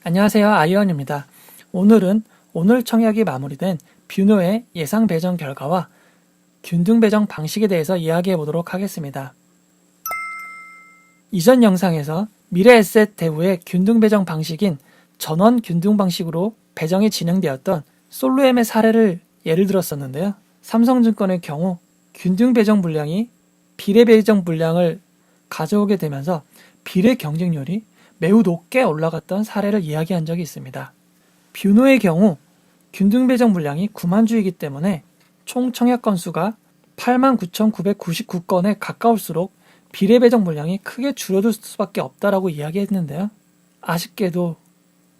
안녕하세요. 아이언입니다. 오늘은 오늘 청약이 마무리된 뷰노의 예상 배정 결과와 균등 배정 방식에 대해서 이야기해 보도록 하겠습니다. 이전 영상에서 미래에셋 대우의 균등 배정 방식인 전원 균등 방식으로 배정이 진행되었던 솔루엠의 사례를 예를 들었었는데요. 삼성증권의 경우 균등 배정 물량이 비례 배정 물량을 가져오게 되면서 비례 경쟁률이 매우 높게 올라갔던 사례를 이야기한 적이 있습니다. 뷰노의 경우 균등 배정 물량이 9만 주이기 때문에 총 청약 건수가 89,999건에 가까울수록 비례 배정 물량이 크게 줄어들 수밖에 없다라고 이야기했는데요. 아쉽게도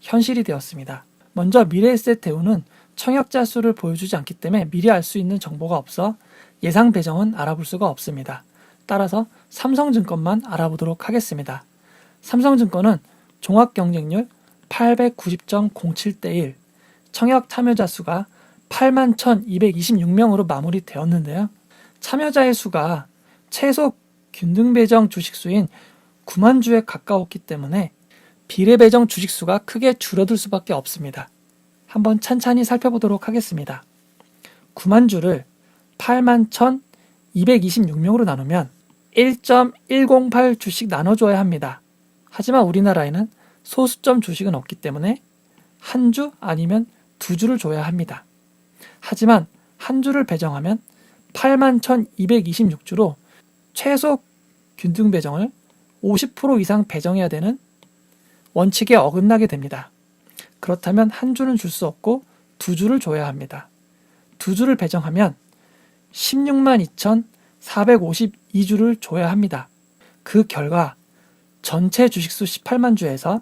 현실이 되었습니다. 먼저 미래에셋 대우는 청약자 수를 보여주지 않기 때문에 미리 알 수 있는 정보가 없어 예상 배정은 알아볼 수가 없습니다. 따라서 삼성증권만 알아보도록 하겠습니다. 삼성증권은 종합경쟁률 890.07대 1, 청약 참여자 수가 81,226명으로 마무리되었는데요. 참여자의 수가 최소 균등 배정 주식수인 9만 주에 가까웠기 때문에 비례 배정 주식수가 크게 줄어들 수밖에 없습니다. 한번 찬찬히 살펴보도록 하겠습니다. 9만 주를 81,226명으로 나누면 1.108 주씩 나눠줘야 합니다. 하지만 우리나라에는 소수점 주식은 없기 때문에 한 주 아니면 두 주를 줘야 합니다. 하지만 한 주를 배정하면 81,226주로 최소 균등 배정을 50% 이상 배정해야 되는 원칙에 어긋나게 됩니다. 그렇다면 한 주는 줄 수 없고 두 주를 줘야 합니다. 두 주를 배정하면 162,452주를 줘야 합니다. 그 결과 전체 주식수 18만 주에서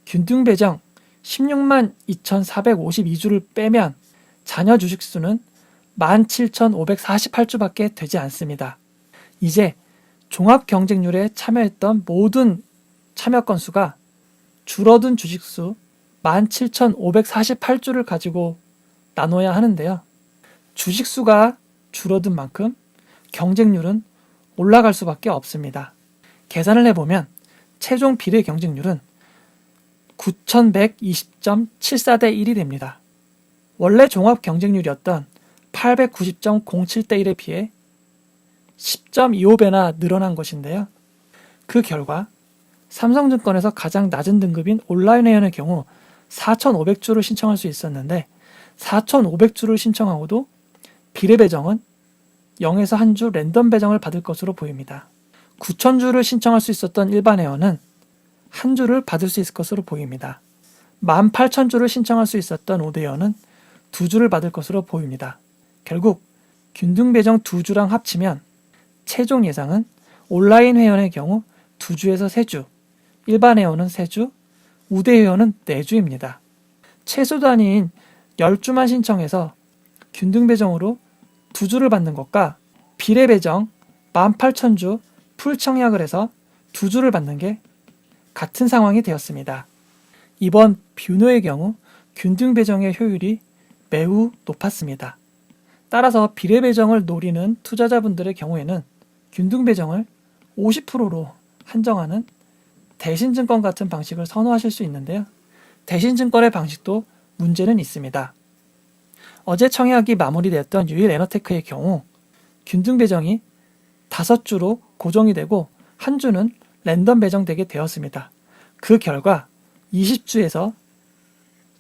균등 배정 162,452주를 빼면 잔여 주식수는 17,548주밖에 되지 않습니다. 이제 종합 경쟁률에 참여했던 모든 참여 건수가 줄어든 주식수 17,548주를 가지고 나눠야 하는데요. 주식수가 줄어든 만큼 경쟁률은 올라갈 수밖에 없습니다. 계산을 해보면 최종 비례 경쟁률은 9,120.74대 1이 됩니다. 원래 종합 경쟁률이었던 890.07대 1에 비해 10.25배나 늘어난 것인데요. 그 결과 삼성증권에서 가장 낮은 등급인 온라인 회원의 경우 4,500주를 신청할 수 있었는데 4,500주를 신청하고도 비례 배정은 0에서 한 주 랜덤 배정을 받을 것으로 보입니다. 9,000주를 신청할 수 있었던 일반 회원은 한 주를 받을 수 있을 것으로 보입니다. 18,000주를 신청할 수 있었던 5대 회원은 두 주를 받을 것으로 보입니다. 결국 균등 배정 두 주랑 합치면 최종 예상은 온라인 회원의 경우 2주에서 3주, 일반 회원은 3주, 우대 회원은 4주입니다. 최소 단위인 10주만 신청해서 균등 배정으로 2주를 받는 것과 비례 배정 18,000주 풀 청약을 해서 2주를 받는 게 같은 상황이 되었습니다. 이번 뷰노의 경우 균등 배정의 효율이 매우 높았습니다. 따라서 비례 배정을 노리는 투자자분들의 경우에는 균등 배정을 50%로 한정하는 대신증권 같은 방식을 선호하실 수 있는데요. 대신증권의 방식도 문제는 있습니다. 어제 청약이 마무리되었던 유일에너테크의 경우 균등 배정이 5주로 고정이 되고 한 주는 랜덤 배정되게 되었습니다. 그 결과 20주에서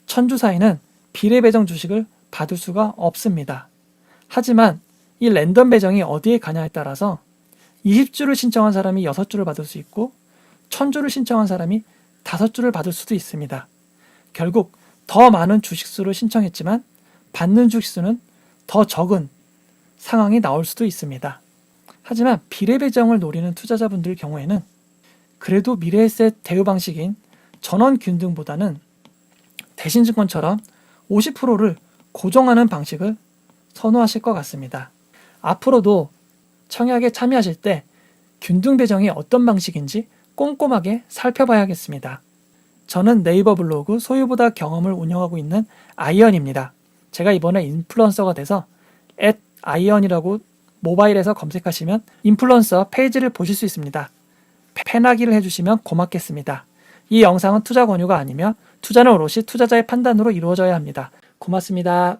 1000주 사이는 비례 배정 주식을 받을 수가 없습니다. 하지만 이 랜덤 배정이 어디에 가냐에 따라서 20주를 신청한 사람이 6주를 받을 수 있고 1000주를 신청한 사람이 5주를 받을 수도 있습니다. 결국 더 많은 주식수를 신청했지만 받는 주식수는 더 적은 상황이 나올 수도 있습니다. 하지만 비례 배정을 노리는 투자자분들 경우에는 그래도 미래에셋 대우 방식인 전원 균등보다는 대신증권처럼 50%를 고정하는 방식을 선호하실 것 같습니다. 앞으로도 청약에 참여하실 때 균등 배정이 어떤 방식인지 꼼꼼하게 살펴봐야겠습니다. 저는 네이버 블로그 소유보다 경험을 운영하고 있는 아이언입니다. 제가 이번에 인플루언서가 돼서 @아이언이라고 모바일에서 검색하시면 인플루언서 페이지를 보실 수 있습니다. 팬하기를 해주시면 고맙겠습니다. 이 영상은 투자 권유가 아니며 투자는 오롯이 투자자의 판단으로 이루어져야 합니다. 고맙습니다.